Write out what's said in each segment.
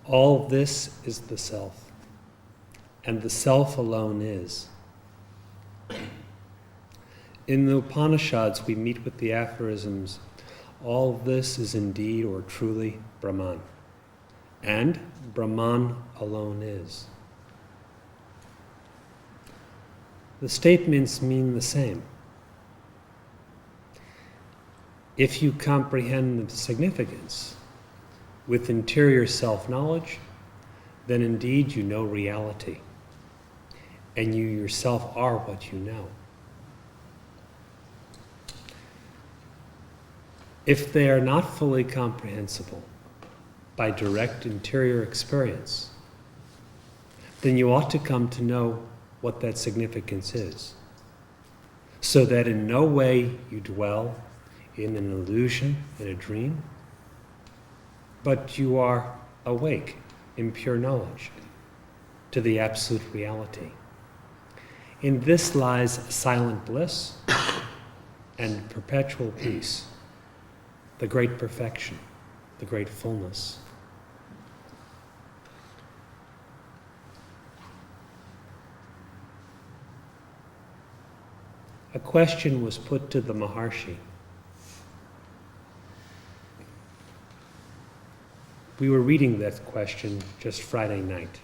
All this is the self, and the self alone is. In the Upanishads, we meet with the aphorisms, all this is indeed or truly Brahman, and Brahman alone is. The statements mean the same. If you comprehend the significance with interior self-knowledge, then indeed you know reality, and you yourself are what you know. If they are not fully comprehensible by direct interior experience, then you ought to come to know what that significance is, so that in no way you dwell in an illusion, in a dream, but you are awake in pure knowledge to the absolute reality. In this lies silent bliss and perpetual peace, the great perfection, the great fullness. A question was put to the Maharshi. We were reading that question just Friday night.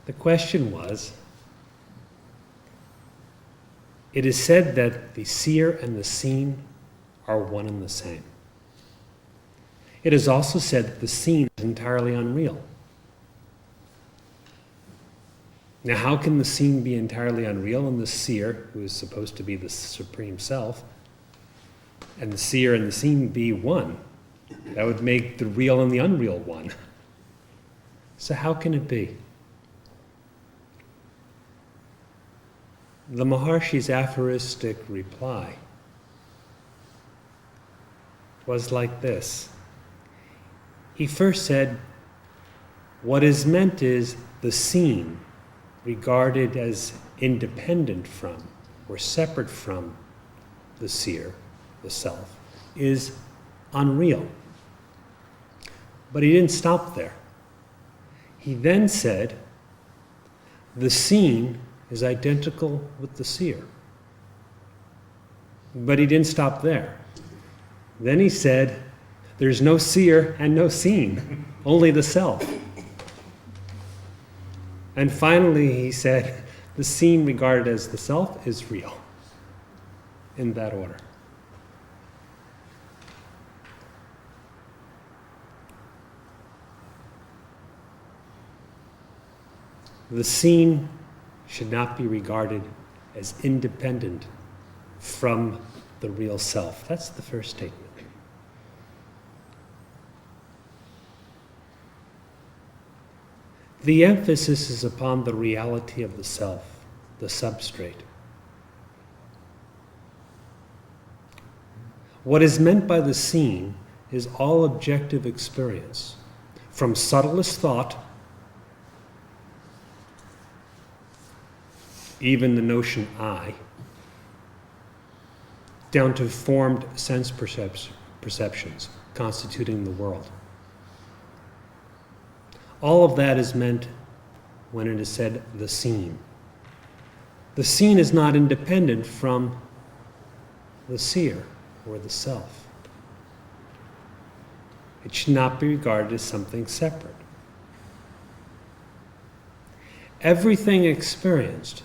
The question was, it is said that the seer and the seen are one and the same. It is also said that the seen is entirely unreal. Now, how can the seen be entirely unreal and the seer, who is supposed to be the supreme self, and the seer and the seen be one? That would make the real and the unreal one. So how can it be? The Maharshi's aphoristic reply was like this. He first said, what is meant is the seen, regarded as independent from or separate from the seer, the self, is unreal. But he didn't stop there. He then said, the seen is identical with the seer. But he didn't stop there. Then he said, there's no seer and no seen, only the self. And finally he said, the seen regarded as the self is real, in that order. The seen should not be regarded as independent from the real self. That's the first statement. The emphasis is upon the reality of the self, the substrate. What is meant by the seen is all objective experience, from subtlest thought, even the notion I, down to formed sense perceptions constituting the world. All of that is meant when it is said the seen. The seen is not independent from the seer or the self. It should not be regarded as something separate. Everything experienced,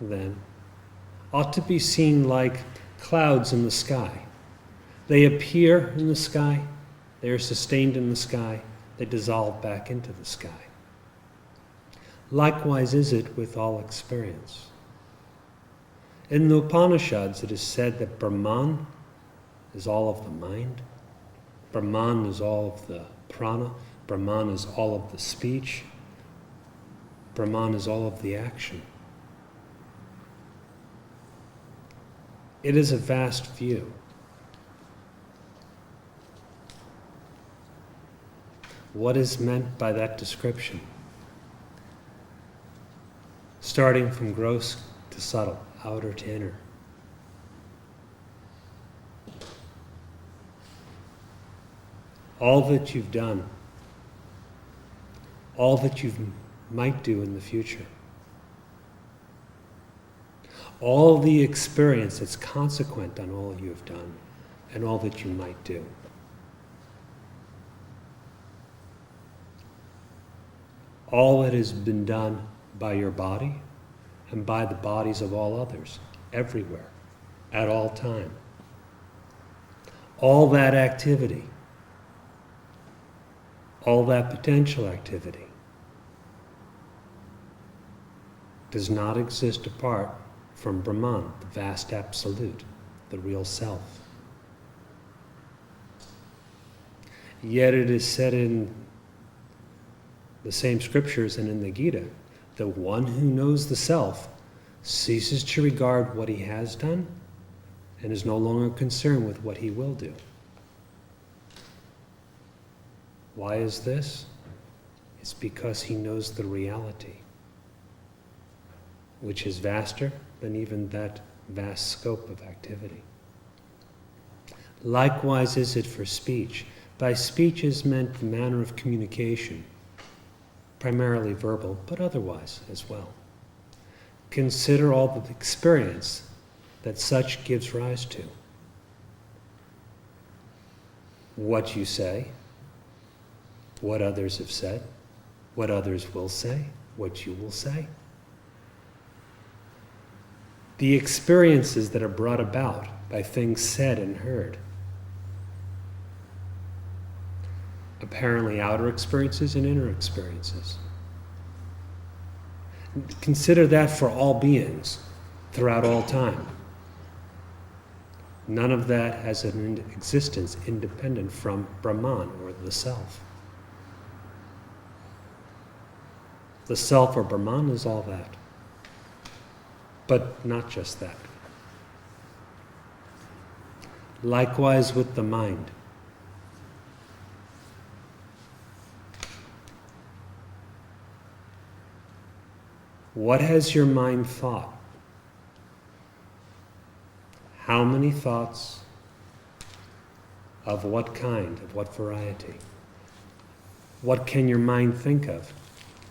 then, ought to be seen like clouds in the sky. They appear in the sky, they are sustained in the sky, they dissolve back into the sky. Likewise is it with all experience. In the Upanishads it is said that Brahman is all of the mind, Brahman is all of the prana, Brahman is all of the speech, Brahman is all of the action. It is a vast view. What is meant by that description? Starting from gross to subtle, outer to inner. All that you've done all that you might do in the future, all the experience that's consequent on all you have done and all that you might do. All that has been done by your body and by the bodies of all others, everywhere, at all time. All that activity, all that potential activity does not exist apart from Brahman, the vast absolute, the real self. Yet it is said in the same scriptures and in the Gita that one who knows the self ceases to regard what he has done and is no longer concerned with what he will do. Why is this? It's because he knows the reality, which is vaster than even that vast scope of activity. Likewise is it for speech. By speech is meant the manner of communication, primarily verbal, but otherwise as well. Consider all the experience that such gives rise to. What you say, what others have said, what others will say, what you will say. The experiences that are brought about by things said and heard. Apparently outer experiences and inner experiences. Consider that for all beings throughout all time. None of that has an existence independent from Brahman or the self. The self or Brahman is all that. But not just that. Likewise with the mind. What has your mind thought? How many thoughts? Of what kind? Of what variety? What can your mind think of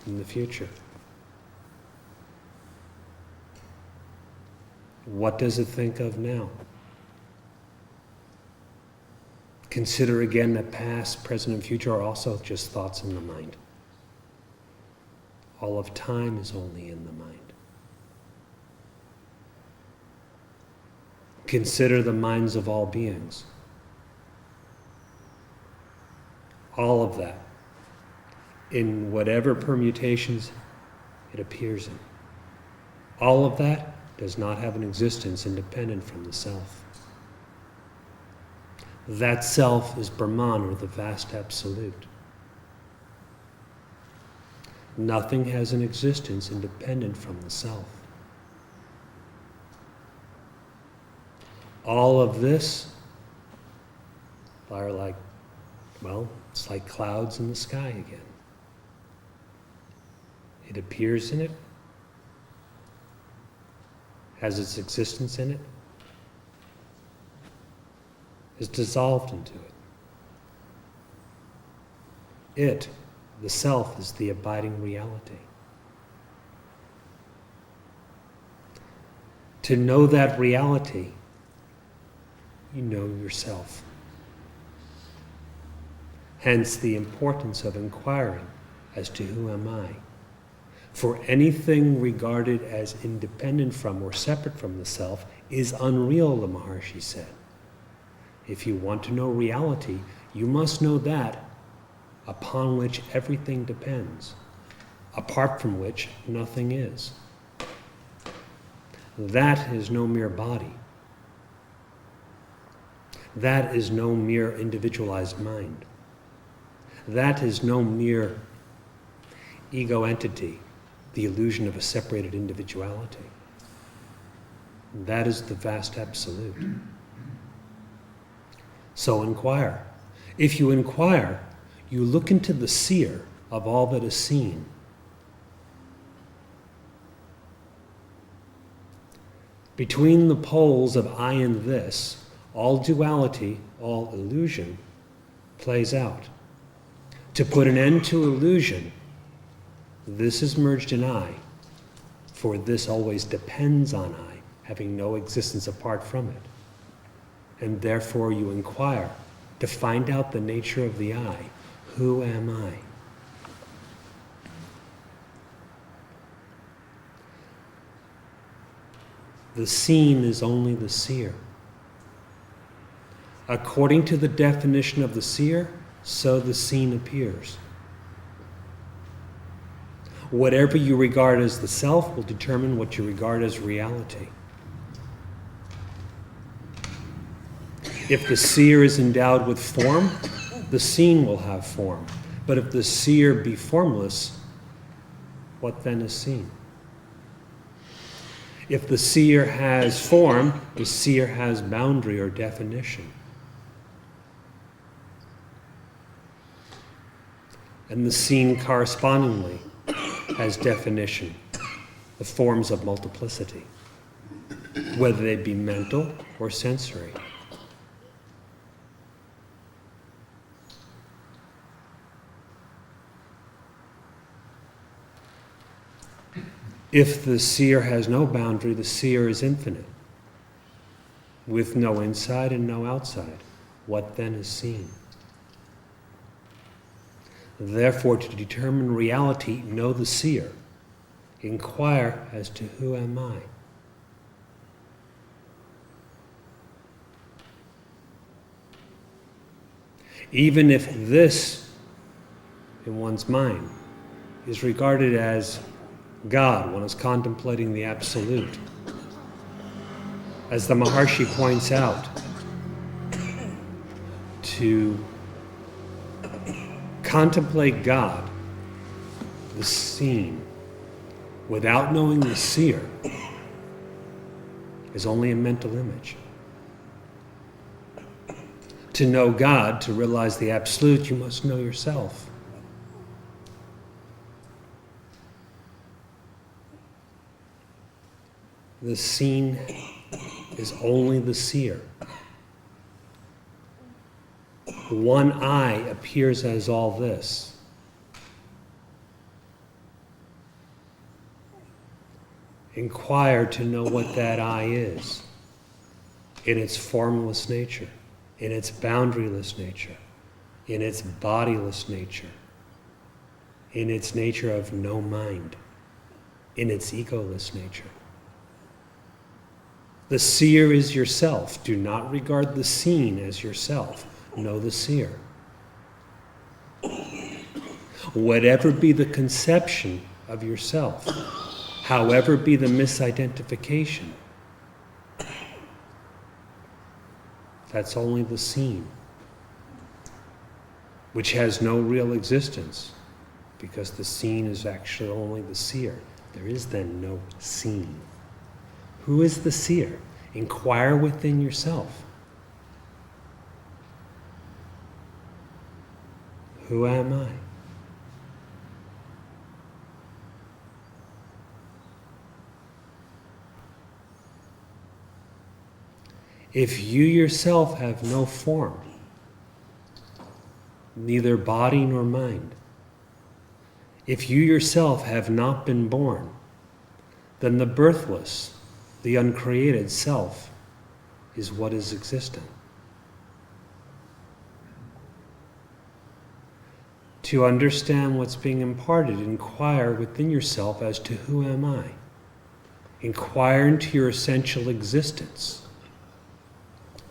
in the future? What does it think of now? Consider again that past, present, and future are also just thoughts in the mind. All of time is only in the mind. Consider the minds of all beings. All of that, in whatever permutations it appears in. All of that does not have an existence independent from the self. That self is Brahman, or the vast absolute. Nothing has an existence independent from the self. All of this are like, well, it's like clouds in the sky again. It appears in it, has its existence in it, is dissolved into it. It, the self, is the abiding reality. To know that reality, you know yourself. Hence the importance of inquiring as to who am I. For anything regarded as independent from or separate from the self is unreal, the Maharshi said. If you want to know reality, you must know that upon which everything depends, apart from which nothing is. That is no mere body. That is no mere individualized mind. That is no mere ego entity, the illusion of a separated individuality. That is the vast absolute. So inquire. If you inquire, you look into the seer of all that is seen. Between the poles of I and this, all duality, all illusion, plays out. To put an end to illusion This is merged in I, for this always depends on I, having no existence apart from it. And therefore you inquire to find out the nature of the I. Who am I? The seen is only the seer. According to the definition of the seer, so the seen appears. Whatever you regard as the self will determine what you regard as reality. If the seer is endowed with form, the seen will have form. But if the seer be formless, what then is seen? If the seer has form, the seer has boundary or definition. And the seen correspondingly has definition, the forms of multiplicity, whether they be mental or sensory. If the seer has no boundary, the seer is infinite, with no inside and no outside. What then is seen? Therefore, to determine reality, know the seer. Inquire as to who am I? Even if this, in one's mind, is regarded as God, one is contemplating the Absolute. As the Maharshi points out, to contemplate God, the seen, without knowing the seer, is only a mental image. To know God, to realize the Absolute, you must know yourself. The seen is only the seer. One I appears as all this. Inquire to know what that I is, in its formless nature, in its boundaryless nature, in its bodiless nature, in its nature of no mind, in its egoless nature. The seer is yourself. Do not regard the seen as yourself. Know the seer. Whatever be the conception of yourself, however be the misidentification, that's only the seen, which has no real existence, because the seen is actually only the seer. There is then no seen. Who is the seer? Inquire within yourself. Who am I? If you yourself have no form, neither body nor mind, if you yourself have not been born, then the birthless, the uncreated self is what is existent. To understand what's being imparted, inquire within yourself as to who am I? Inquire into your essential existence.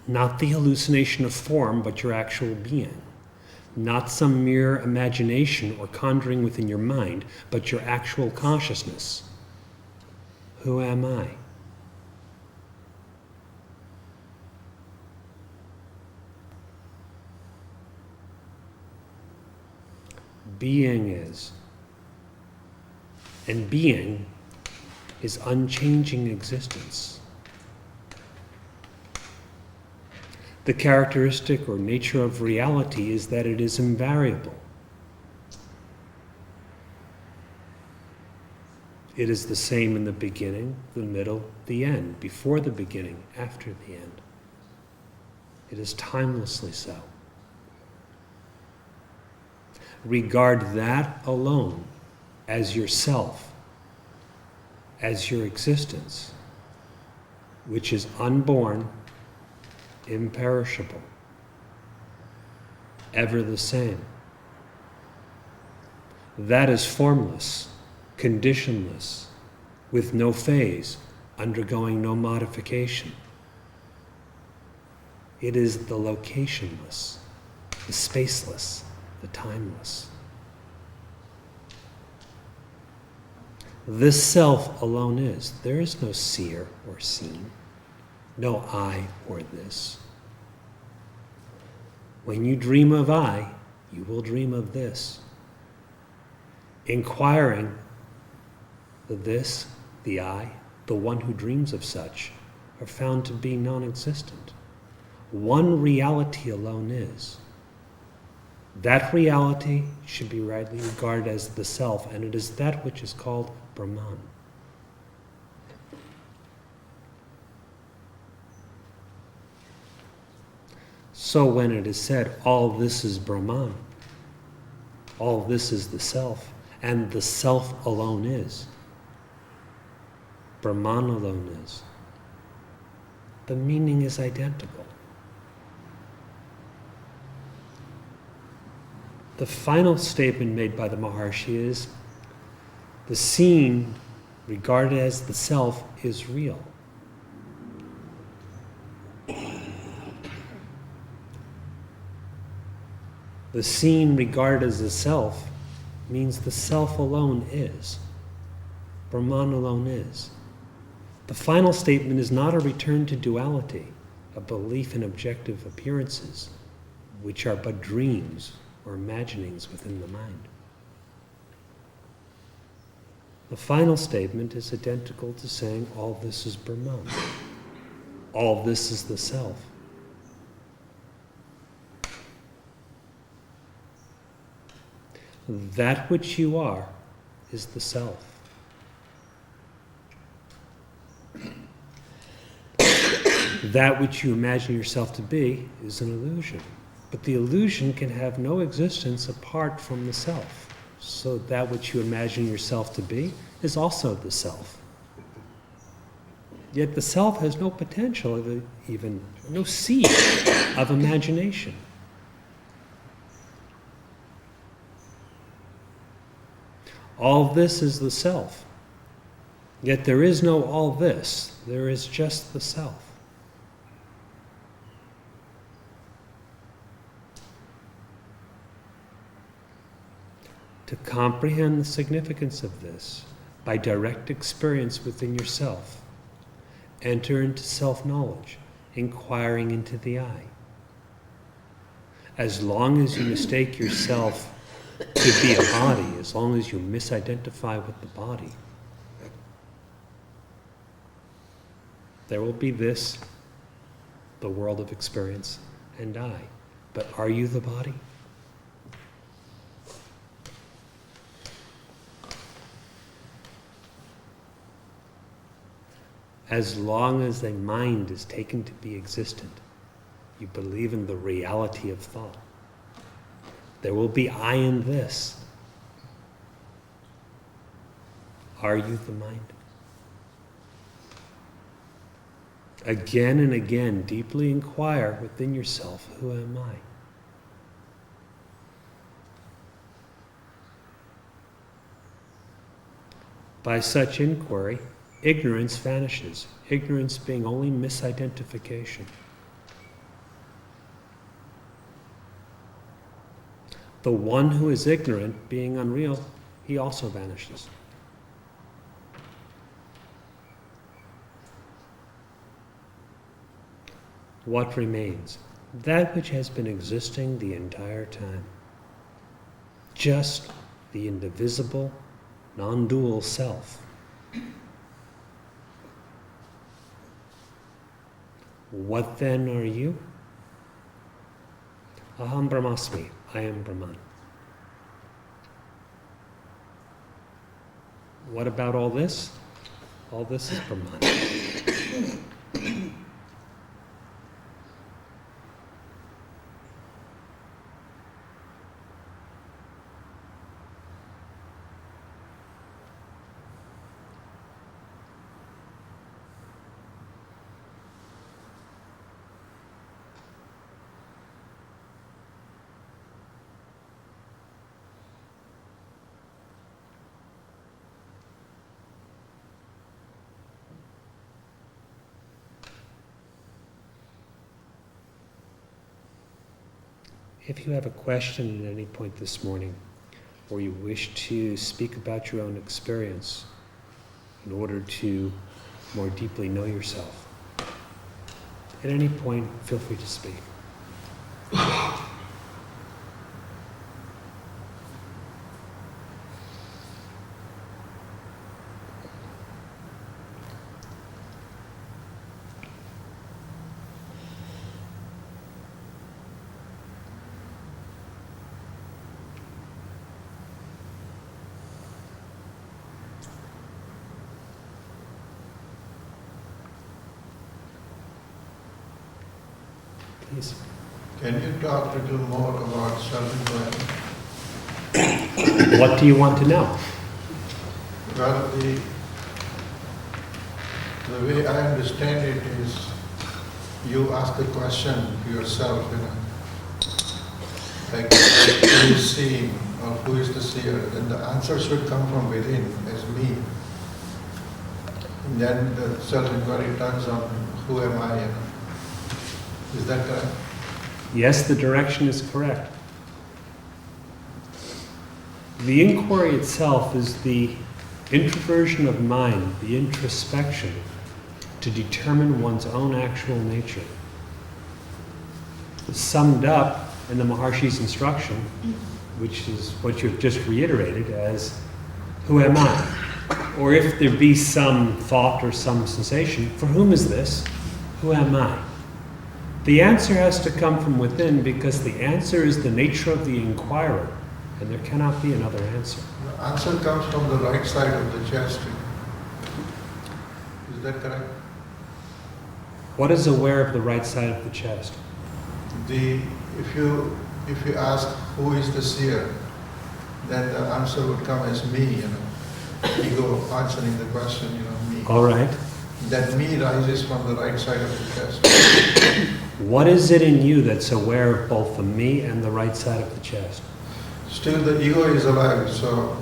Not the hallucination of form, but your actual being. Not some mere imagination or conjuring within your mind, but your actual consciousness. Who am I? Being is. And being is unchanging existence. The characteristic or nature of reality is that it is invariable. It is the same in the beginning, the middle, the end, before the beginning, after the end. It is timelessly so. Regard that alone as yourself, as your existence, which is unborn, imperishable, ever the same. That is formless, conditionless, with no phase, undergoing no modification. It is the locationless, the spaceless, the timeless. This self alone is. There is no seer or seen, no I or this. When you dream of I, you will dream of this. Inquiring the this, the I, the one who dreams of such, are found to be non-existent. One reality alone is. That reality should be rightly regarded as the self, and it is that which is called Brahman. So when it is said, all this is Brahman, all this is the self, and the self alone is, Brahman alone is, the meaning is identical. The final statement made by the Maharshi is, the seen, regarded as the self, is real. The seen, regarded as the self, means the self alone is. Brahman alone is. The final statement is not a return to duality, a belief in objective appearances, which are but dreams or imaginings within the mind. The final statement is identical to saying all this is Brahman. All this is the self. That which you are is the self. That which you imagine yourself to be is an illusion. But the illusion can have no existence apart from the self. So that which you imagine yourself to be is also the self. Yet the self has no potential, even no seed of imagination. All this is the self. Yet there is no all this. There is just the self. To comprehend the significance of this by direct experience within yourself, enter into self-knowledge, inquiring into the I. As long as you mistake yourself to be a body, as long as you misidentify with the body, there will be this, the world of experience, and I. But are you the body? As long as a mind is taken to be existent, you believe in the reality of thought. There will be I in this. Are you the mind? Again and again, deeply inquire within yourself, who am I? By such inquiry, ignorance vanishes, ignorance being only misidentification. The one who is ignorant, being unreal, he also vanishes. What remains? That which has been existing the entire time. Just the indivisible, non-dual self. What then are you? Aham Brahmasmi, I am Brahman. What about all this? All this is Brahman. If you have a question at any point this morning, or you wish to speak about your own experience in order to more deeply know yourself, at any point, feel free to speak. Please. Can you talk a little more about self-inquiry? What do you want to know? Well, the way I understand it is you ask a question to yourself, like who is seeing or who is the seer, then the answer should come from within as me. And then the self-inquiry turns on who am I, Is that correct? Yes, the direction is correct. The inquiry itself is the introversion of mind, the introspection, to determine one's own actual nature. Summed up in the Maharshi's instruction, which is what you've just reiterated as, who am I? Or if there be some thought or some sensation, for whom is this? Who am I? The answer has to come from within because the answer is the nature of the inquirer, and there cannot be another answer. The answer comes from the right side of the chest. Is that correct? What is aware of the right side of the chest? If you ask who is the seer, then the answer would come as me, Ego answering the question, me. All right. That me rises from the right side of the chest. What is it in you that's aware of both the me and the right side of the chest? Still the ego is alive, so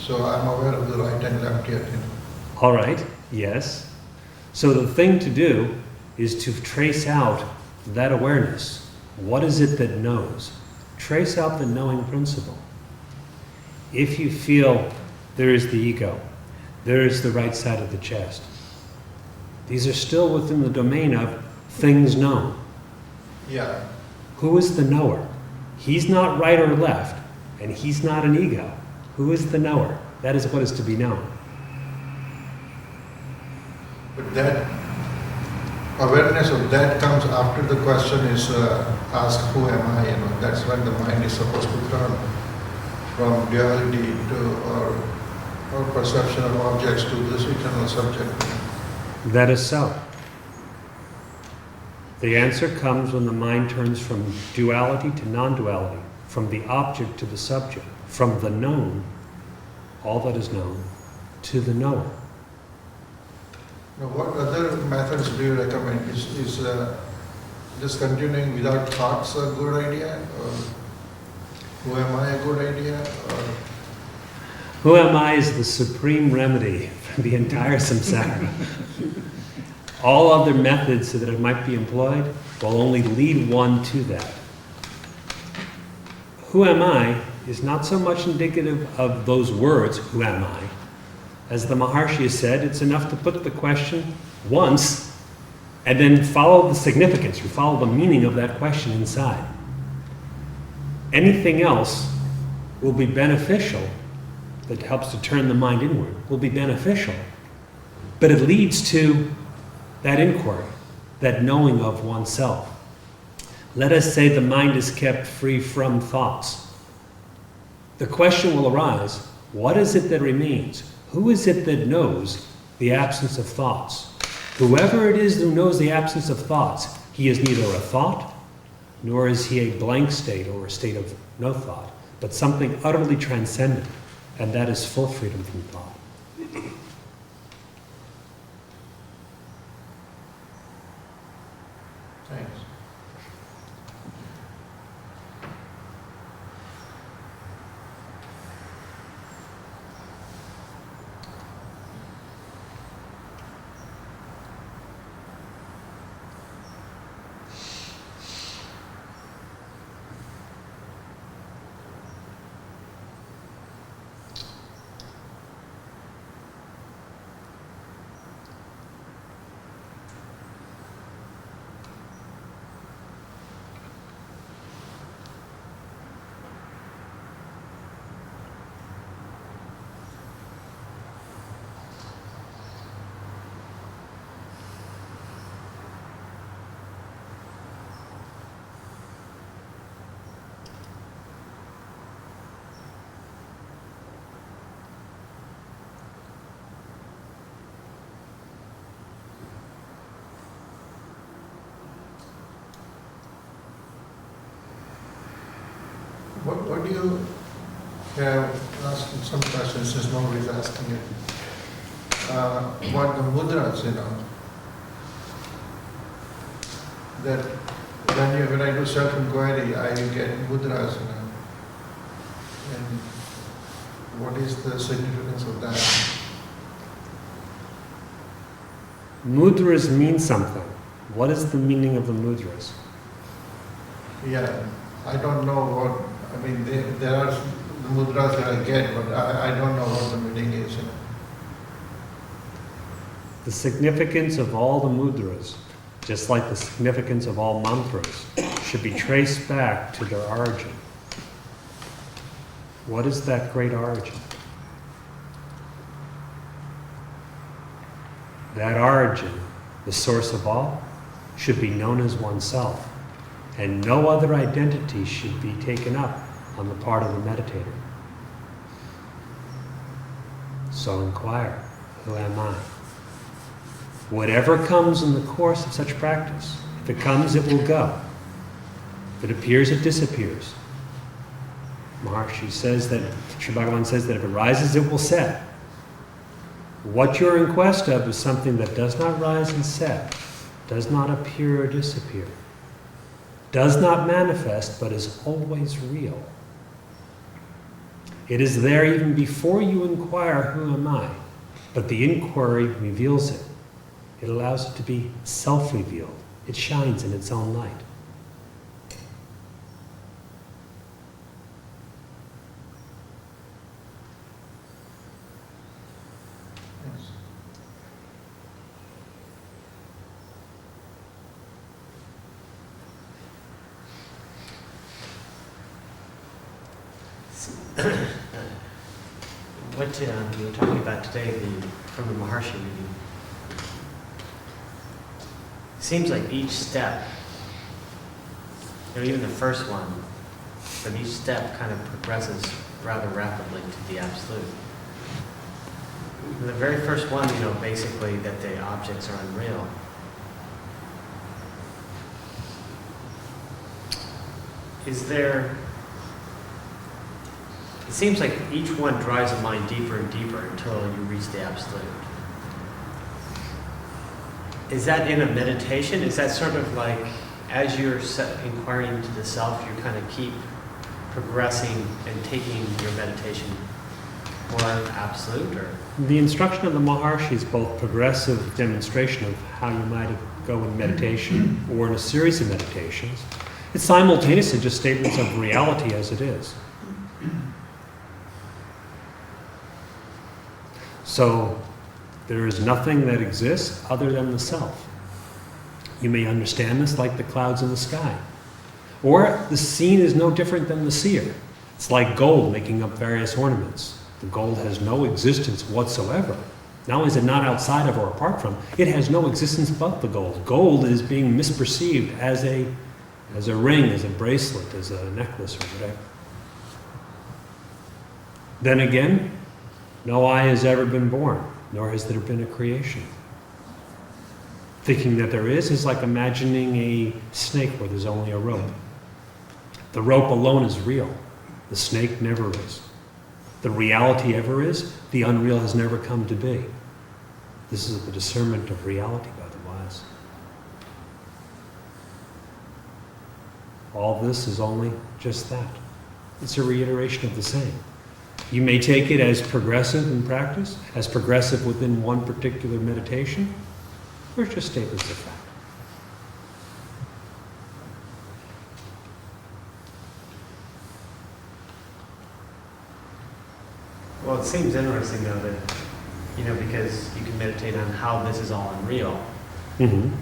I'm aware of the right and left yet. All right, yes. So the thing to do is to trace out that awareness. What is it that knows? Trace out the knowing principle. If you feel there is the ego, there is the right side of the chest, these are still within the domain of things known. Yeah. Who is the knower? He's not right or left, and he's not an ego. Who is the knower? That is what is to be known. But that awareness of that comes after the question is asked, who am I? That's when the mind is supposed to turn from duality to or perception of objects to this eternal subject. That is so. The answer comes when the mind turns from duality to non-duality, from the object to the subject, from the known, all that is known, to the knower. Now, what other methods do you recommend? Is just continuing without thoughts a good idea? Or who am I a good idea? Or Who am I is the supreme remedy for the entire samsara. All other methods that it might be employed will only lead one to that. Who am I is not so much indicative of those words, who am I? As the Maharshi has said, it's enough to put the question once and then follow the significance, or follow the meaning of that question inside. Anything else will be beneficial, that helps to turn the mind inward, will be beneficial, but it leads to that inquiry, that knowing of oneself. Let us say the mind is kept free from thoughts. The question will arise, what is it that remains? Who is it that knows the absence of thoughts? Whoever it is who knows the absence of thoughts, he is neither a thought, nor is he a blank state or a state of no thought, but something utterly transcendent, and that is full freedom from thought. thanks. what do you have, asking some questions since nobody's asking it, what the mudras, that when I do self-inquiry, I get mudras, and what is the significance of that? Mudras mean something. What is the meaning of the mudras? Yeah, I don't know what, there are the mudras that I get, but I don't know what the meaning is. The significance of all the mudras, just like the significance of all mantras, should be traced back to their origin. What is that great origin? That origin, the source of all, should be known as oneself, and no other identity should be taken up on the part of the meditator. So inquire, who am I? Whatever comes in the course of such practice, if it comes, it will go. If it appears, it disappears. Maharshi says that, Sri Bhagavan says that if it rises, it will set. What you're in quest of is something that does not rise and set, does not appear or disappear, does not manifest, but is always real. It is there even before you inquire, who am I? But the inquiry reveals it. It allows it to be self-revealed. It shines in its own light. What you were talking about today from the Maharshi reading, it seems like each step, even the first one, but each step kind of progresses rather rapidly to the absolute. The very first one, basically that the objects are unreal. It seems like each one drives the mind deeper and deeper until you reach the absolute. Is that in a meditation? Is that sort of like, as you're inquiring into the self, you kind of keep progressing and taking your meditation more absolute? Or? The instruction of the Maharshi is both progressive demonstration of how you might go in meditation or in a series of meditations. It's simultaneously just statements of reality as it is. So there is nothing that exists other than the self. You may understand this like the clouds in the sky. Or the scene is no different than the seer. It's like gold making up various ornaments. The gold has no existence whatsoever. Not only is it not outside of or apart from, it has no existence but the gold. Gold is being misperceived as a ring, as a bracelet, as a necklace or whatever. Then again, no eye has ever been born, nor has there been a creation. Thinking that there is like imagining a snake where there's only a rope. The rope alone is real. The snake never is. The reality ever is. The unreal has never come to be. This is the discernment of reality by the wise. All this is only just that. It's a reiteration of the same. You may take it as progressive in practice, as progressive within one particular meditation, or just statements of fact. Well, it seems interesting though that, because you can meditate on how this is all unreal. Mm-hmm.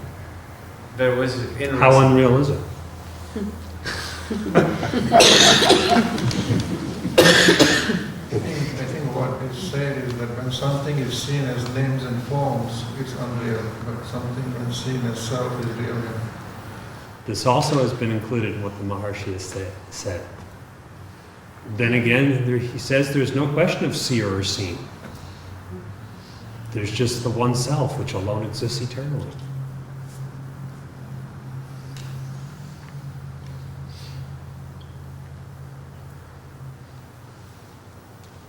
But it was interesting. How unreal is it? I think what is said is that when something is seen as names and forms, it's unreal, but something when seen as self is real. This also has been included in what the Maharshi has said. Then again, he says there's no question of seer or seen. There's just the one self, which alone exists eternally.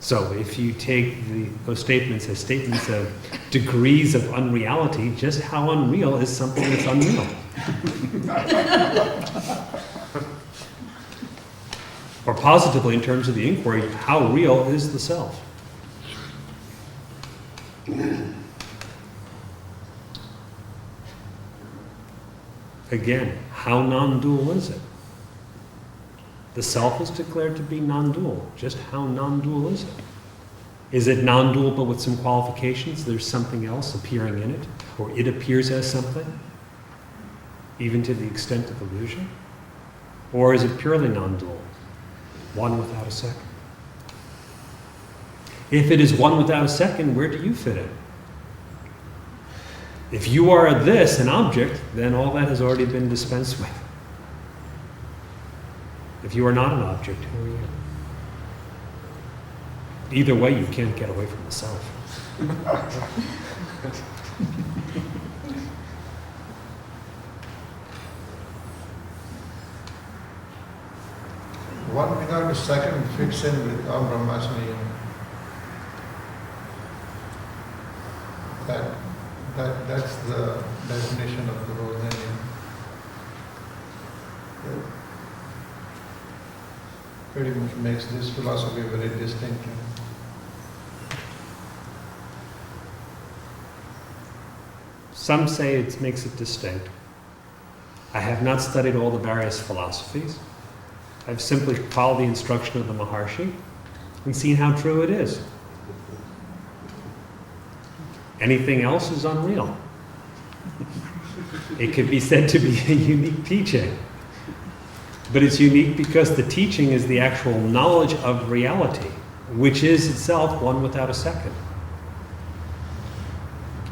So if you take those statements as statements of degrees of unreality, just how unreal is something that's unreal? Or positively, in terms of the inquiry, how real is the self? Again, how non-dual is it? The self is declared to be non-dual. Just how non-dual is it? Is it non-dual but with some qualifications? There's something else appearing in it, or it appears as something, even to the extent of illusion? Or is it purely non-dual, one without a second? If it is one without a second, where do you fit in? If you are this, an object, then all that has already been dispensed with. If you are not an object, who are you? Either way, you can't get away from the self. One without a second fits in with Om Brahmasmi. That's the definition of the whole thing. That pretty much makes this philosophy very distinct. Some say it makes it distinct. I have not studied all the various philosophies. I've simply followed the instruction of the Maharshi and seen how true it is. Anything else is unreal. It could be said to be a unique teaching. But it's unique because the teaching is the actual knowledge of reality, which is itself one without a second.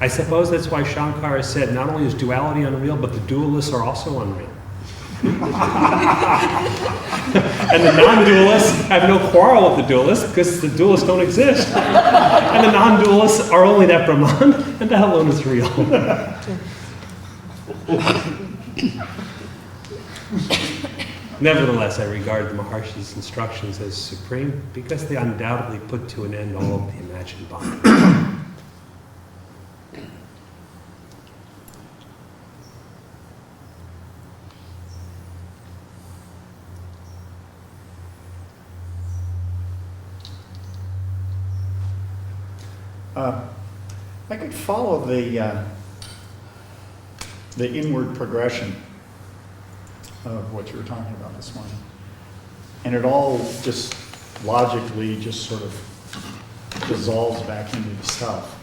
I suppose that's why Shankara said not only is duality unreal, but the dualists are also unreal. And the non-dualists have no quarrel with the dualists because the dualists don't exist. And the non-dualists are only that Brahman, and that alone is real. Nevertheless, I regard the Maharshi's instructions as supreme because they undoubtedly put to an end all of the imagined bondage. I could follow the inward progression of what you were talking about this morning. And it all just logically just sort of dissolves back into the self.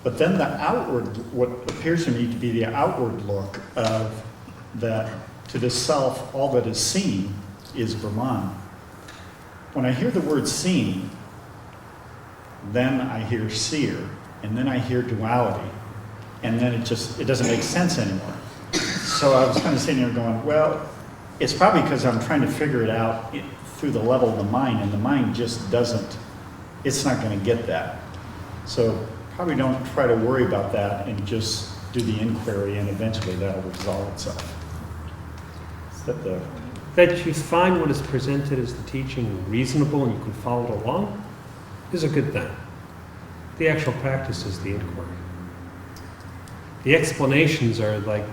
But then the outward, what appears to me to be the outward look of that to the self, all that is seen is Brahman. When I hear the word seen, then I hear seer, and then I hear duality, and then it doesn't make sense anymore. So I was kind of sitting here going, well, it's probably because I'm trying to figure it out through the level of the mind, and the mind just doesn't, it's not going to get that. So probably don't try to worry about that and just do the inquiry, and eventually that'll resolve itself. Is that the... That you find what is presented as the teaching reasonable and you can follow it along is a good thing. The actual practice is the inquiry. The explanations are like,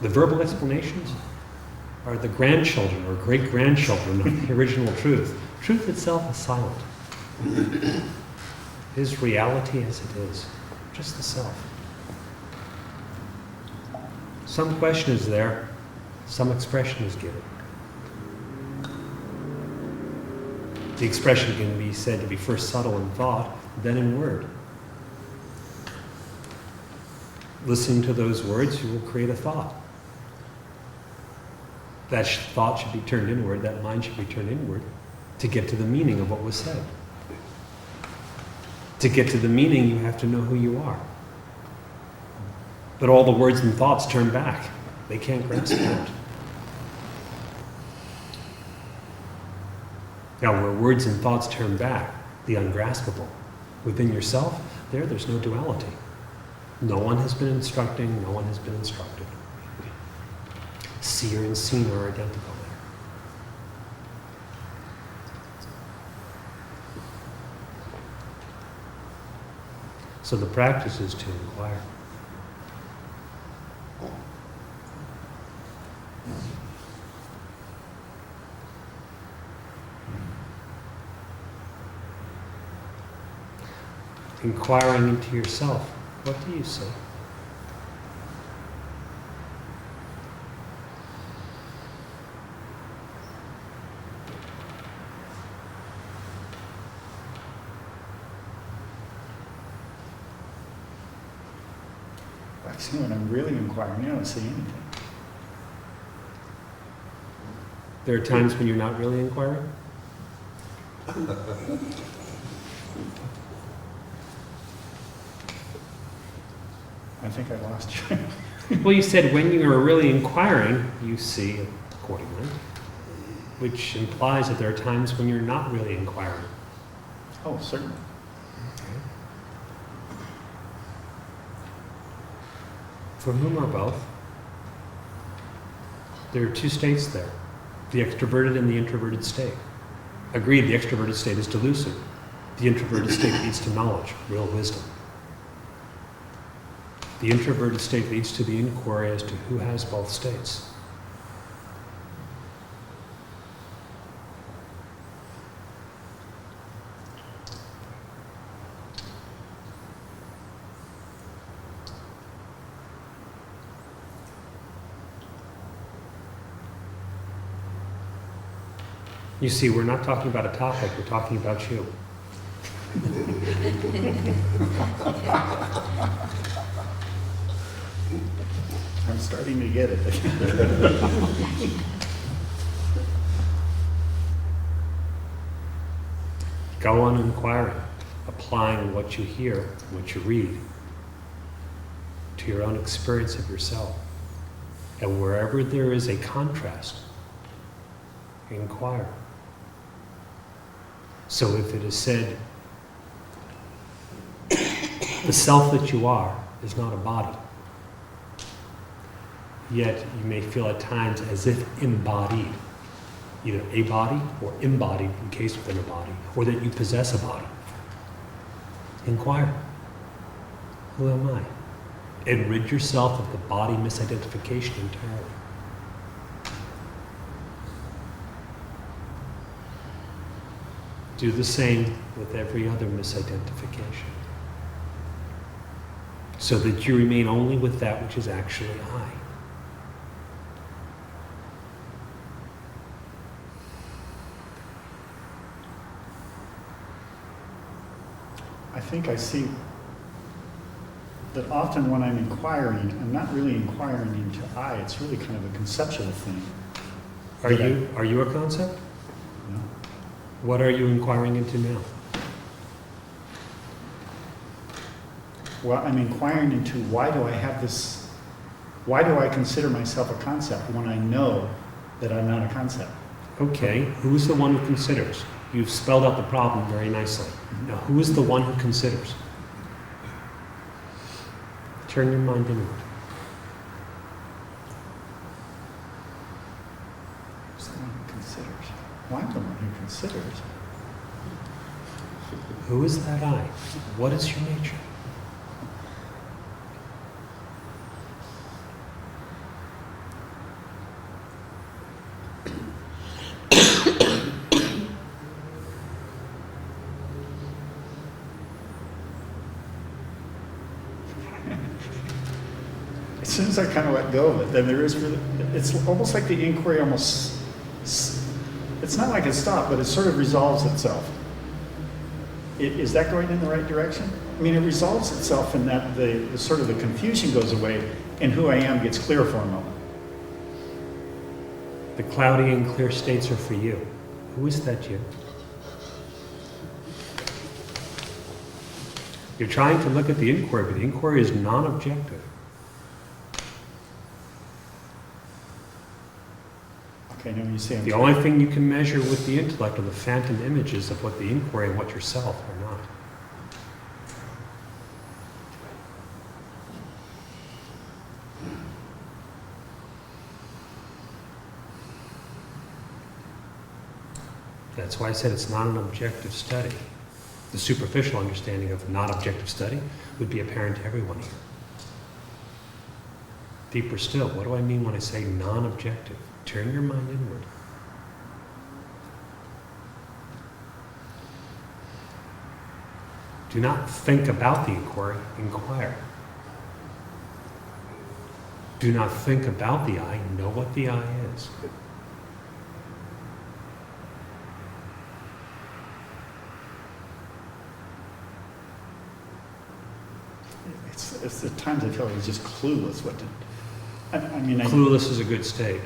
the verbal explanations are the grandchildren or great-grandchildren of the original truth. Truth itself is silent. It is reality as it is, just the self. Some question is there, some expression is given. The expression can be said to be first subtle in thought, then in word. Listening to those words, you will create a thought. That thought should be turned inward, that mind should be turned inward to get to the meaning of what was said. To get to the meaning, you have to know who you are. But all the words and thoughts turn back. They can't grasp that. Now, where words and thoughts turn back, the ungraspable, within yourself, there's no duality. No one has been instructing, no one has been instructed. Seer and seen are identical there. So the practice is to inquire. Inquiring into yourself, what do you see? Actually, when I'm really inquiring, I don't see anything. There are times when you're not really inquiring? I think I lost you. Well, you said when you are really inquiring, you see accordingly, which implies that there are times when you're not really inquiring. Oh, certainly. For whom or both? There are two states there, the extroverted and the introverted state. Agreed, the extroverted state is delusive. The introverted state leads to knowledge, real wisdom. The introverted state leads to the inquiry as to who has both states. You see, we're not talking about a topic, we're talking about you. I'm starting to get it. Go on inquiring, applying what you hear, what you read, to your own experience of yourself. And wherever there is a contrast, inquire. So if it is said, the self that you are is not a body, yet you may feel at times as if embodied, either a body or embodied, encased within a body, or that you possess a body. Inquire. Who am I? And rid yourself of the body misidentification entirely. Do the same with every other misidentification, so that you remain only with that which is actually I. I think I see that often when I'm inquiring, I'm not really inquiring into I, it's really kind of a conceptual thing. Are you a concept? No. What are you inquiring into now? Well, I'm inquiring into why do I consider myself a concept when I know that I'm not a concept? Okay, who's the one who considers? You've spelled out the problem very nicely. Now, who is the one who considers? Turn your mind inward. Who's the one who considers? Well, I'm the one who considers. Who is that I? What is your nature? As soon as I kind of let go of it, then there is really, it's almost like the inquiry almost, it's not like it stopped, but it sort of resolves itself. Is that going in the right direction? I mean, it resolves itself in that the sort of the confusion goes away and who I am gets clear for a moment. The cloudy and clear states are for you. Who is that you? You're trying to look at the inquiry, but the inquiry is non-objective. Okay, now you say The only thing you can measure with the intellect are the phantom images of what the inquiry and what yourself are not. That's why I said it's not an objective study. The superficial understanding of non-objective study would be apparent to everyone here. Deeper still, what do I mean when I say non-objective? Turn your mind inward. Do not think about the inquiry, inquire. Do not think about the I, know what the I is. It's the times I feel like he's just clueless what to. I mean, Clueless is a good state.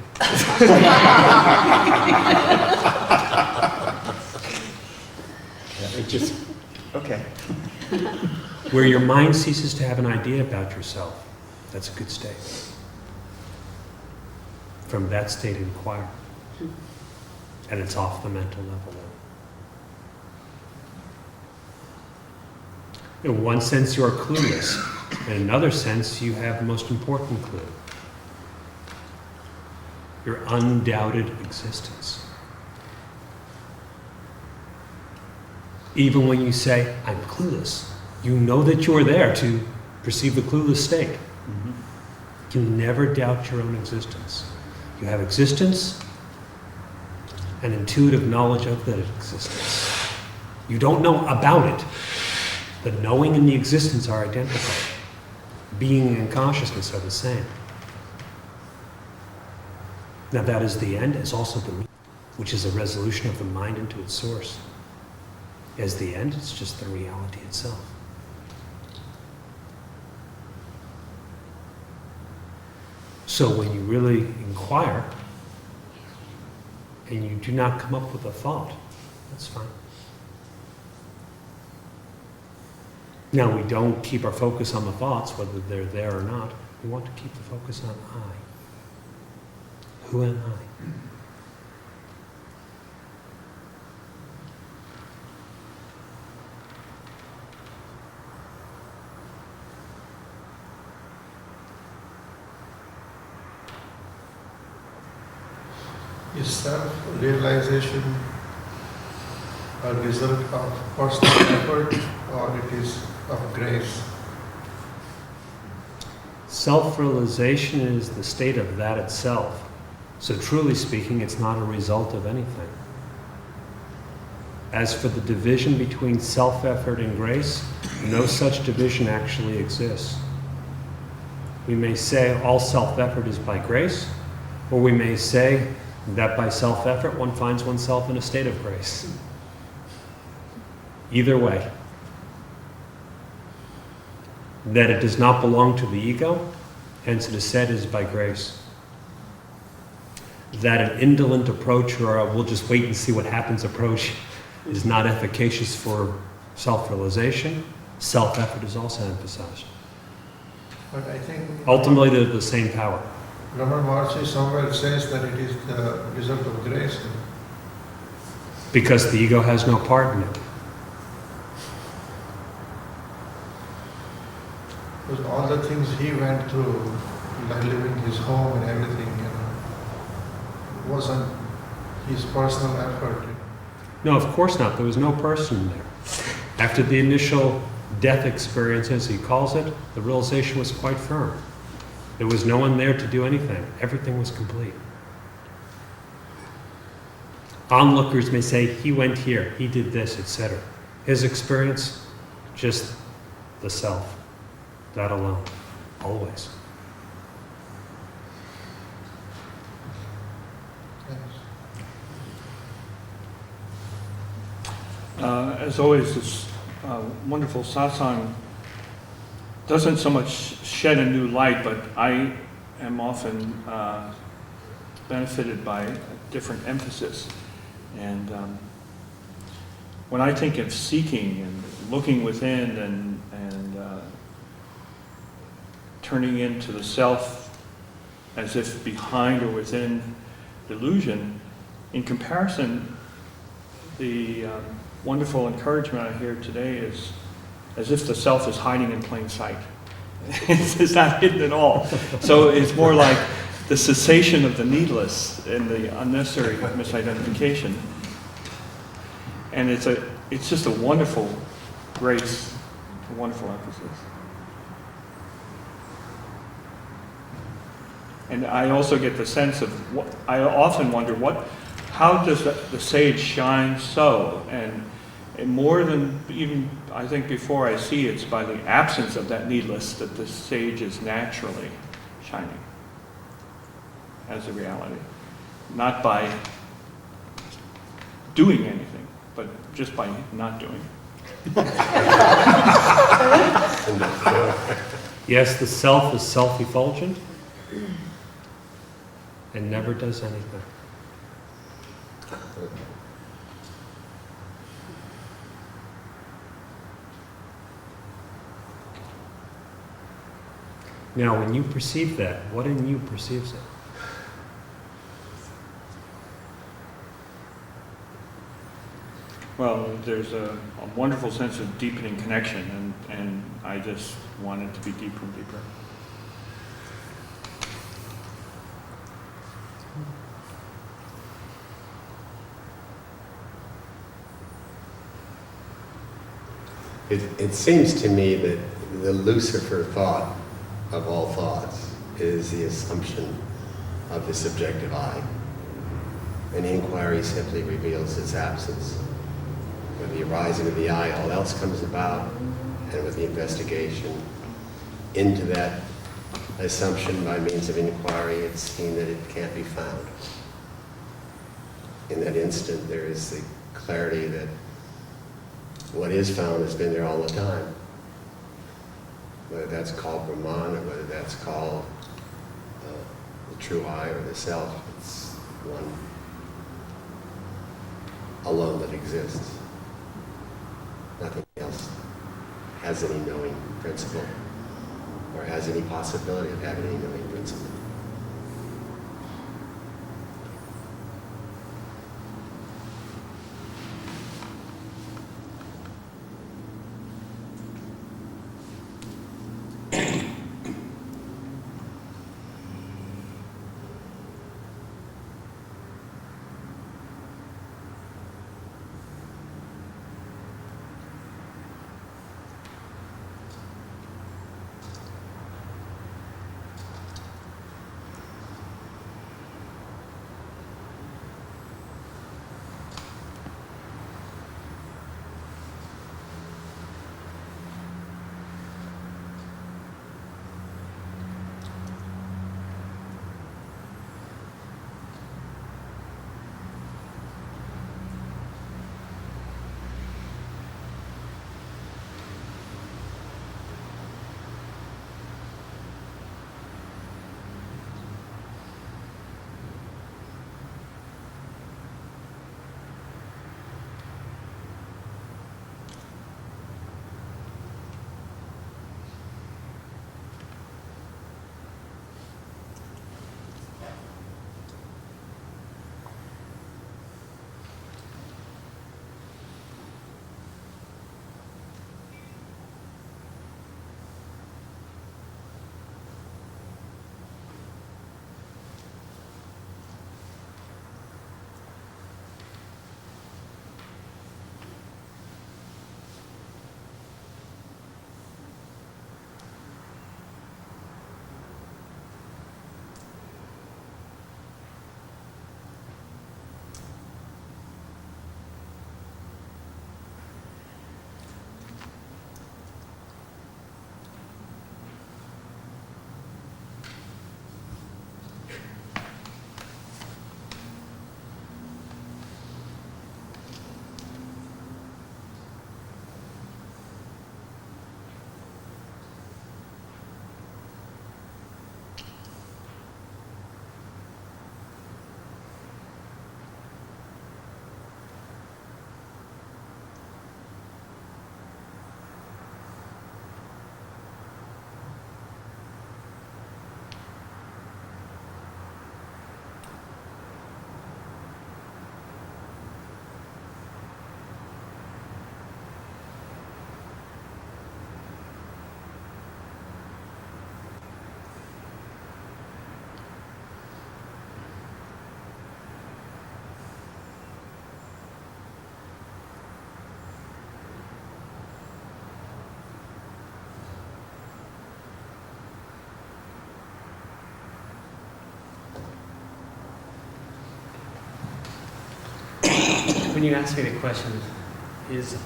It just okay. Where your mind ceases to have an idea about yourself, that's a good state. From that state, inquire. And it's off the mental level. In one sense, you are clueless. In another sense, you have the most important clue. Your undoubted existence. Even when you say, I'm clueless, you know that you are there to perceive the clueless state. Mm-hmm. You never doubt your own existence. You have existence and intuitive knowledge of that existence. You don't know about it. The knowing and the existence are identical. Being and consciousness are the same. Now that is the end, as also the means, which is a resolution of the mind into its source. As the end, it's just the reality itself. So when you really inquire, and you do not come up with a thought, that's fine. Now we don't keep our focus on the thoughts, whether they're there or not. We want to keep the focus on I. Who am I? Is self-realization a result of personal effort or it is of grace? Self-realization is the state of that itself. So truly speaking, it's not a result of anything. As for the division between self-effort and grace, no such division actually exists. We may say all self-effort is by grace, or we may say that by self-effort one finds oneself in a state of grace. Either way. That it does not belong to the ego, hence it is said is by grace. That an indolent approach or a we'll just wait and see what happens approach is not efficacious for self-realization. Self-effort is also emphasized. But I think Ultimately, they're the same power. Ramana Maharshi somewhere says that it is the result of grace. Because the ego has no part in it. Because all the things he went through, like leaving his home and everything, wasn't his personal effort. No, of course not. There was no person there. After the initial death experience, as he calls it, the realization was quite firm. There was no one there to do anything. Everything was complete. Onlookers may say, he went here, he did this, etc. His experience, just the self. That alone. Always. As always, this wonderful satsang doesn't so much shed a new light, but I am often benefited by a different emphasis. And when I think of seeking and looking within and turning into the self as if behind or within delusion, in comparison, the wonderful encouragement I hear today is as if the self is hiding in plain sight. It's not hidden at all. So it's more like the cessation of the needless and the unnecessary misidentification. And it's just a wonderful grace, a wonderful emphasis. And I also get the sense of, I often wonder, how does the sage shine so? And more than even, I think before I see, it's by the absence of that needless that the sage is naturally shining as a reality. Not by doing anything, but just by not doing. Yes, the self is self-effulgent and never does anything. Now, when you perceive that, what in you perceives it? Well, there's a wonderful sense of deepening connection, and I just want it to be deeper and deeper. It seems to me that the Lucifer thought of all thoughts is the assumption of the subjective I. And inquiry simply reveals its absence. With the arising of the I, all else comes about, and with the investigation into that assumption by means of inquiry, it's seen that it can't be found. In that instant, there is the clarity that what is found has been there all the time. Whether that's called Brahman, or whether that's called the true I or the self, it's one alone that exists. Nothing else has any knowing principle, or has any possibility of having any knowing principle. when you asked me the question, is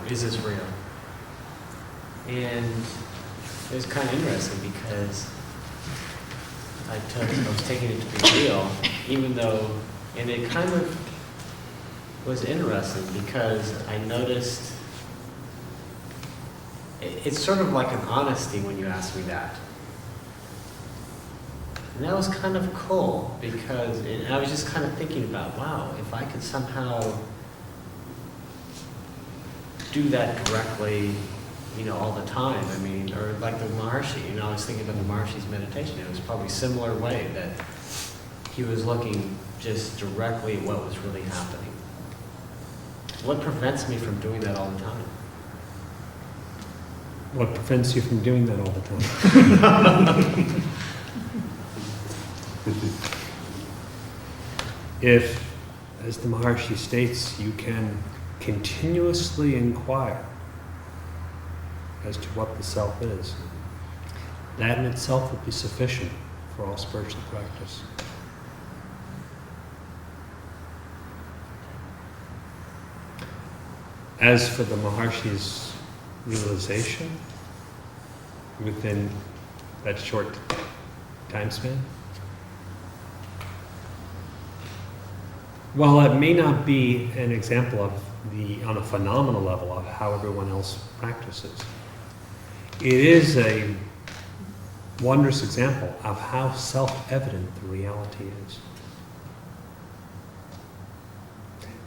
this real? And it was kind of interesting because I was taking it to be real, even though, and it kind of was interesting because I noticed it's sort of like an honesty when you ask me that. And that was kind of cool because I was just kind of thinking about, wow, if I could somehow do that directly, all the time. I mean, or like the Maharshi, I was thinking about the Maharshi's meditation. It was probably a similar way that he was looking just directly at what was really happening. What prevents me from doing that all the time? What prevents you from doing that all the time? If, as the Maharshi states, you can continuously inquire as to what the self is, that in itself will be sufficient for all spiritual practice. As for the Maharshi's realization within that short time span, while it may not be an example of on a phenomenal level of how everyone else practices, it is a wondrous example of how self-evident the reality is.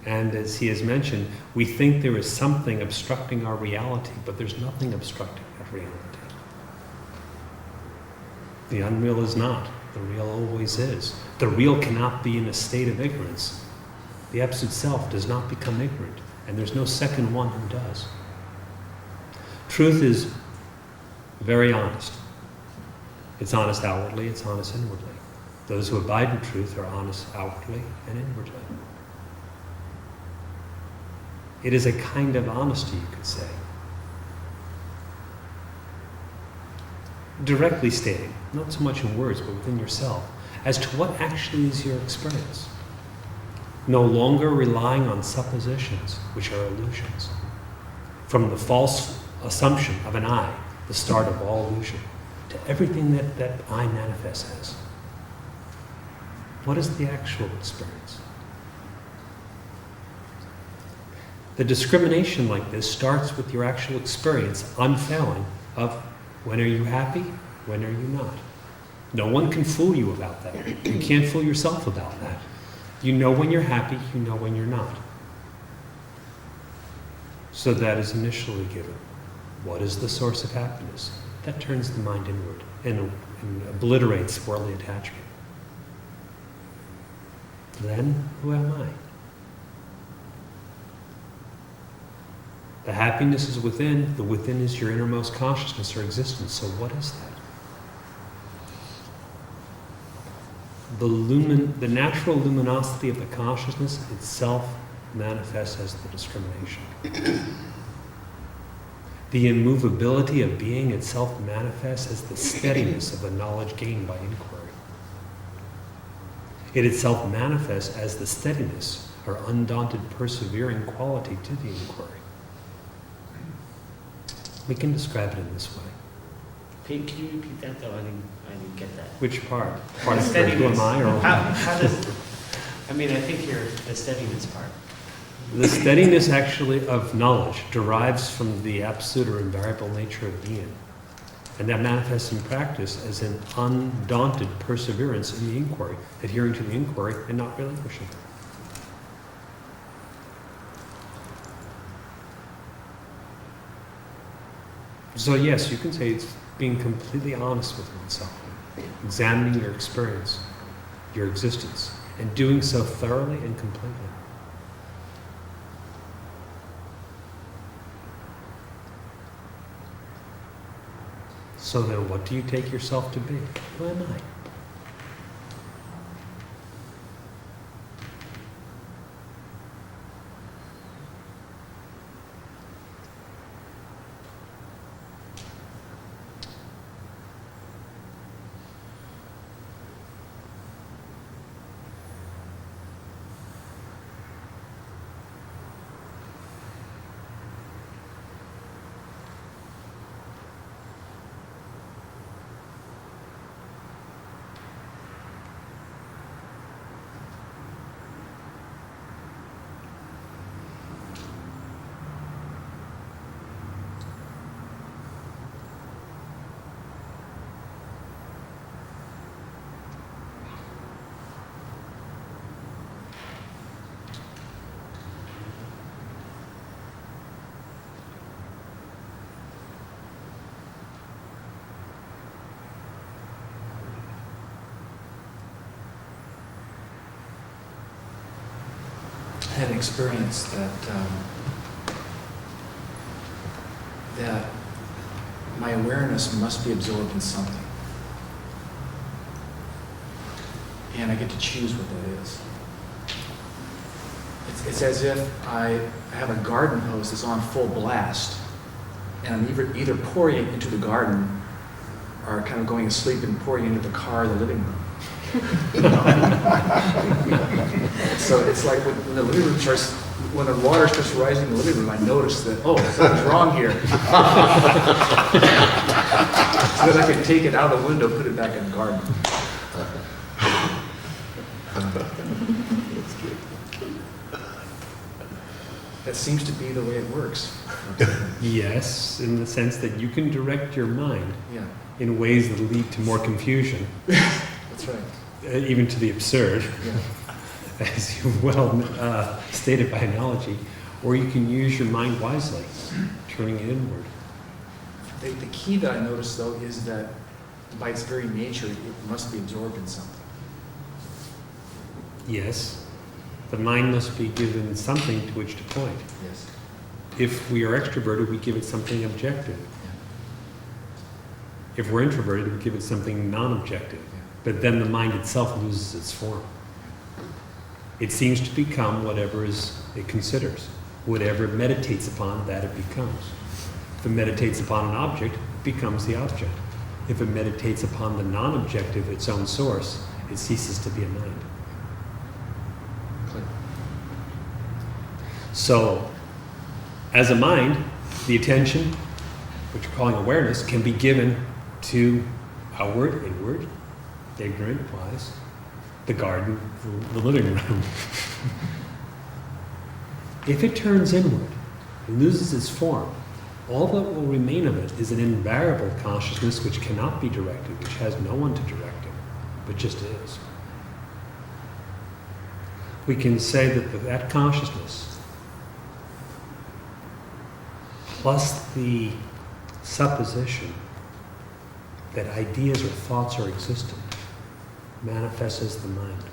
And as he has mentioned, we think there is something obstructing our reality, but there's nothing obstructing that reality. The unreal is not. The real always is. The real cannot be in a state of ignorance. The absolute self does not become ignorant, and there's no second one who does. Truth is very honest. It's honest outwardly, it's honest inwardly. Those who abide in truth are honest outwardly and inwardly. It is a kind of honesty, you could say. Directly stating, not so much in words, but within yourself, as to what actually is your experience. No longer relying on suppositions, which are illusions. From the false assumption of an I, the start of all illusion, to everything that I manifests as. What is the actual experience? The discrimination like this starts with your actual experience, unfailing, of when are you happy, when are you not. No one can fool you about that. You can't fool yourself about that. You know when you're happy, you know when you're not. So that is initially given. What is the source of happiness? That turns the mind inward and obliterates worldly attachment. Then, who am I? The happiness is within. The within is your innermost consciousness or existence. So what is that? The natural luminosity of the consciousness itself manifests as the discrimination. The immovability of being itself manifests as the steadiness of the knowledge gained by inquiry. It itself manifests as the steadiness or undaunted persevering quality to the inquiry. We can describe it in this way. Pete, can you repeat that though? I didn't get that. Which part? Part of who Steadiness. am I? Or How does, I think you're the steadiness part. the steadiness actually of knowledge derives from the absolute or invariable nature of being. And that manifests in practice as an undaunted perseverance in the inquiry, adhering to the inquiry and not relinquishing it. So yes, you can say it's being completely honest with oneself, examining your experience, your existence, and doing so thoroughly and completely. So then what do you take yourself to be? Who am I? had an experience that my awareness must be absorbed in something. And I get to choose what that is. It's as if I have a garden hose that's on full blast, and I'm either pouring it into the garden or kind of going to sleep and pouring it into the car or the living room. So it's like when the living room starts, when the water starts rising in the living room, I notice that, oh, something's wrong here. So that I can take it out of the window, put it back in the garden. That seems to be the way it works. Yes, in the sense that you can direct your mind Yeah, in ways that lead to more confusion, that's right. even to the absurd, Yeah. as you well stated by analogy, or you can use your mind wisely, turning it inward. The key that I notice, though, is that by its very nature, it must be absorbed in something. Yes, the mind must be given something to which to point. Yes. If we are extroverted, we give it something objective. If we're introverted, we give it something non-objective. But then the mind itself loses its form. It seems to become whatever it considers. Whatever it meditates upon, that it becomes. If it meditates upon an object, it becomes the object. If it meditates upon the non-objective, its own source, it ceases to be a mind. Clear. So, as a mind, the attention, which you're calling awareness, can be given to outward, inward, ignorant, wise, the garden, the living room. If it turns inward, it loses its form. All that will remain of it is an invariable consciousness which cannot be directed, which has no one to direct it, but just is. We can say that that consciousness, plus the supposition that ideas or thoughts are existent, manifests as the mind.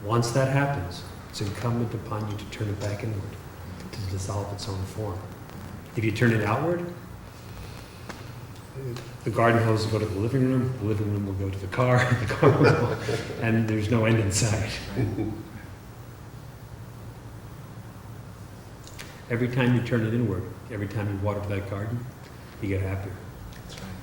Once that happens, it's incumbent upon you to turn it back inward, to dissolve its own form. If you turn it outward, the garden hose will go to the living room will go to the car will go, and there's no end in sight. Every time you turn it inward, every time you water that garden, you get happier. That's right.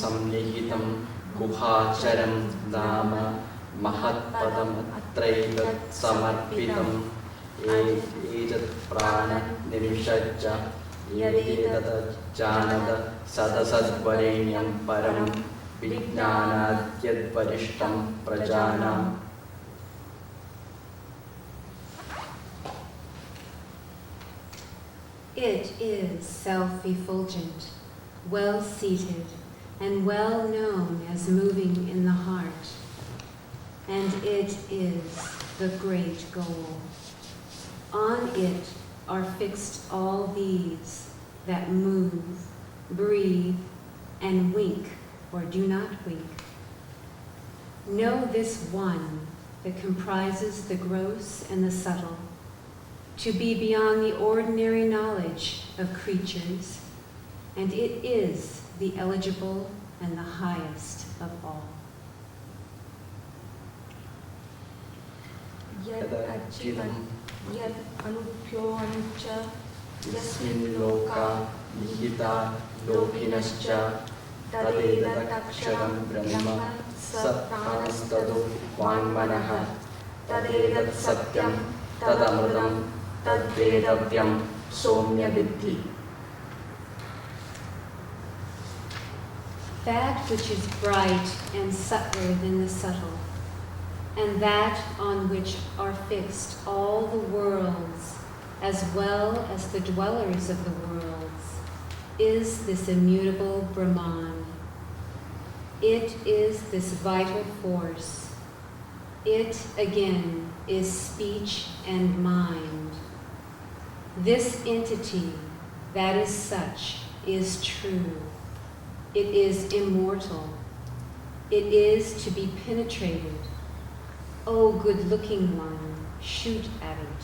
संनिहितं गुहाचरं नाम महत्पदम् अत्रैतत् समर्पितम् एतत् प्राणनिमिषच्च यदेतत् जानद सदसद्वरेण्यं परं विज्ञानाद्यद्वरिष्ठं प्रजानाम्. It is self-effulgent, well-seated, and well known as moving in the heart. And it is the great goal. On it are fixed all these that move, breathe, and wink or do not wink. Know this one that comprises the gross and the subtle, to be beyond the ordinary knowledge of creatures, and it is the eligible and the highest of all. Yad Ajjitam Yad Anubhyo Anucha Yasmin Loka Nihita Lokinascha Tadedaksharam Brahma Sattanastadu Vanmanaha Tadedat Satyam Tadamrudam Tadvedavyam Somya Vidhi. That which is bright and subtler than the subtle, and that on which are fixed all the worlds, as well as the dwellers of the worlds, is this immutable Brahman. It is this vital force. It, again, is speech and mind. This entity that is such is true. It is immortal. It is to be penetrated. O good-looking one, shoot at it.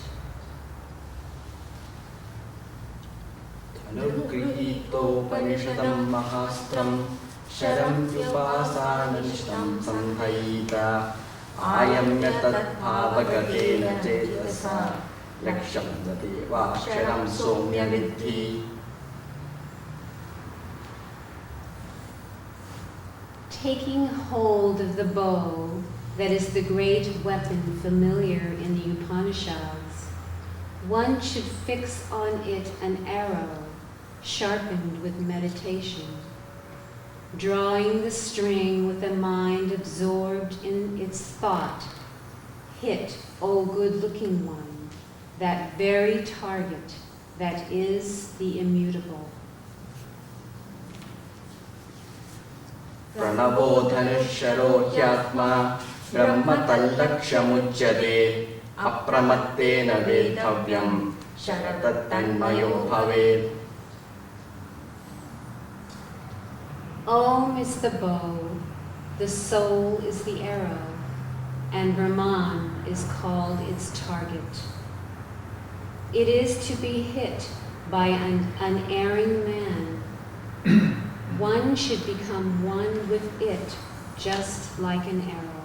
Anugrihitopanishadam mahastram sharam vyupasanishtam samhayita ayamyatat bhavakatena cetasa laksham dadeva sharam somya vidhi. Taking hold of the bow that is the great weapon familiar in the Upanishads, one should fix on it an arrow sharpened with meditation, drawing the string with a mind absorbed in its thought. Hit, O good-looking one, that very target that is the immutable. Pranabo dhanusharo hyatma brahma tallakshamujjade apramattena vedhavyam sharatattanmayo bhaved. Om is the bow, the soul is the arrow, and Brahman is called its target. It is to be hit by an unerring man. One should become one with it, just like an arrow.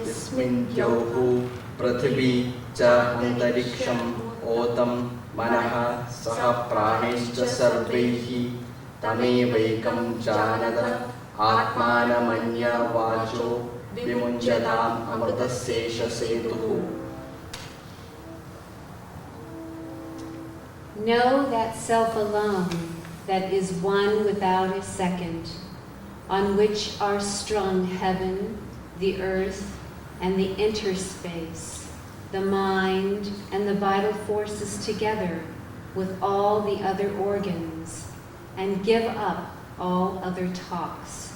Yasmin yauhu prathivi cha antariksham otam manaha saha praneshcha sarvaihi tamevaikam janata atmanamanya vacho vimunjatam amritasesha setuhu. Know that self alone, that is one without a second, on which are strung heaven, the earth, and the interspace, the mind and the vital forces together with all the other organs, and give up all other talks.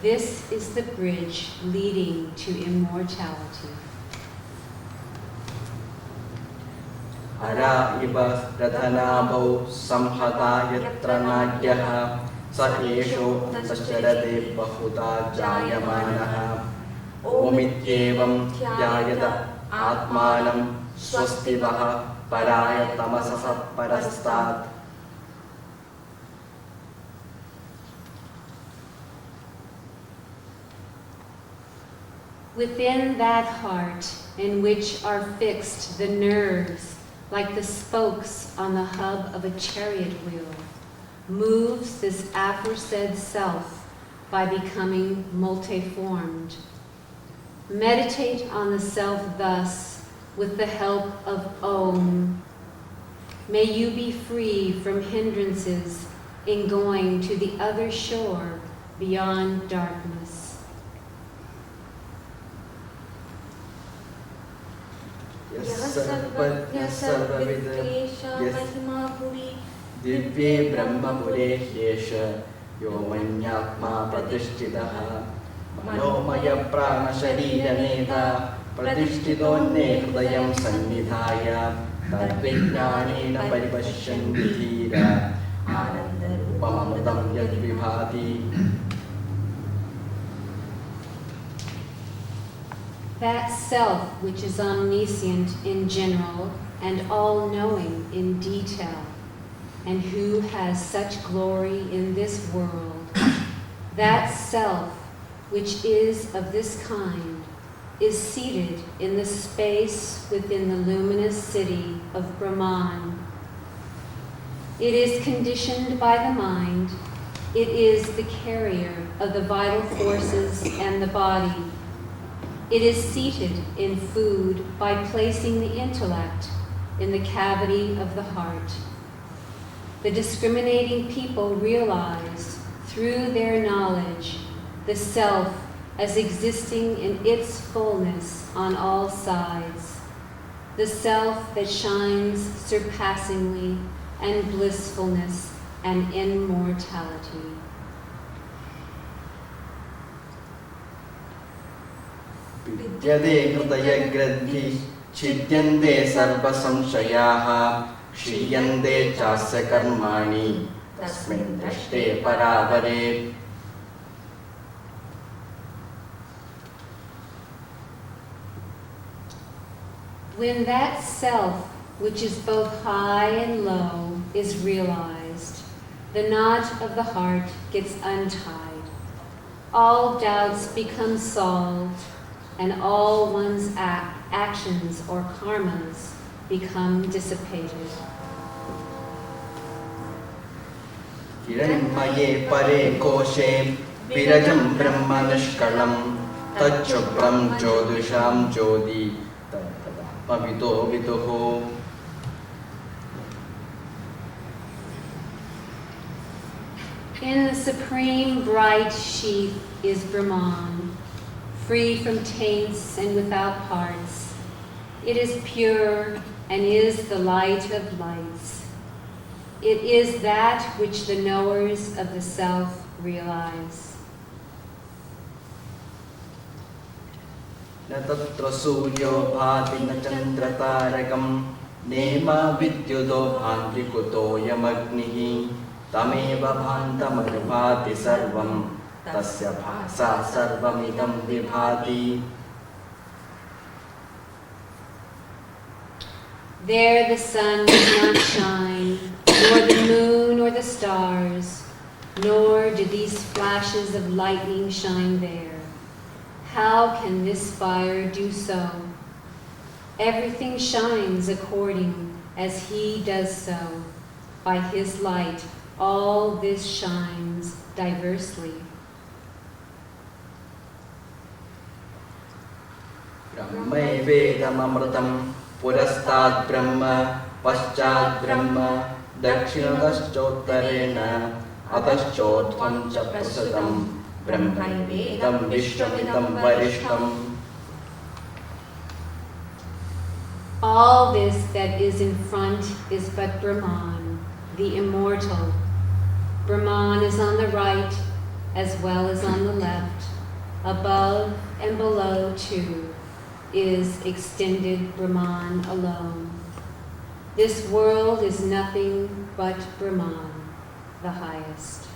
This is the bridge leading to immortality. Ara iba radhanabhau samhata yatra nadyaha sa esho tasharade bahuta jayamanaha omityevam dhyayata atmanam swastivaha paraya tamasah parastat. Within that heart in which are fixed the nerves like the spokes on the hub of a chariot wheel, moves this aforesaid self by becoming multiformed. Meditate on the self thus with the help of Om. May you be free from hindrances in going to the other shore beyond darkness. Sarvajna sarvavida divye brahmapure yesha yomanyatma pratishtitaha manomaya prana sharira neta pratishtitone hridayam sannidhaya tadvijnanena paripashyan vidhira anandarupamamritam yadvibhati. That self which is omniscient in general and all-knowing in detail, and who has such glory in this world, that self, which is of this kind, is seated in the space within the luminous city of Brahman. It is conditioned by the mind. It is the carrier of the vital forces and the body. It is seated in food by placing the intellect in the cavity of the heart. The discriminating people realize through their knowledge the self as existing in its fullness on all sides, the self that shines surpassingly and blissfulness and immortality. Vidyade hridaya gradhi chidyante sarva samshayaha Shriyante chasya karmani tasmin drashte paravare. When that self, which is both high and low, is realized, the knot of the heart gets untied. All doubts become solved, and all one's actions or karmas become dissipated. Hiranmaye pare koshe virajam brahma nishkalam tajjubram jodusham jodi pavito viduho. In the supreme bright sheath is Brahman, free from taints and without parts. It is pure and is the light of lights. It is that which the knowers of the self realize. Na tatra suryo bhati na chandra tarakam nema vidyudo bhanti kuto yamagnihi tameva bhantamarvati sarvam tasya bhasa sarvamidam vibhati. There the sun does not shine, nor the moon or the stars, nor do these flashes of lightning shine there. How can this fire do so? Everything shines according as he does so. By his light, all this shines diversely. Brahma vedam amritam purastad brahma paschad brahma dakshinadaschottarena ataschotvam cha prasadam brahma vedam vishwamidam varishtam. All this that is in front is but Brahman, the immortal. Brahman is on the right as well as on the left. Above and below too is extended Brahman alone. This world is nothing but Brahman, the highest.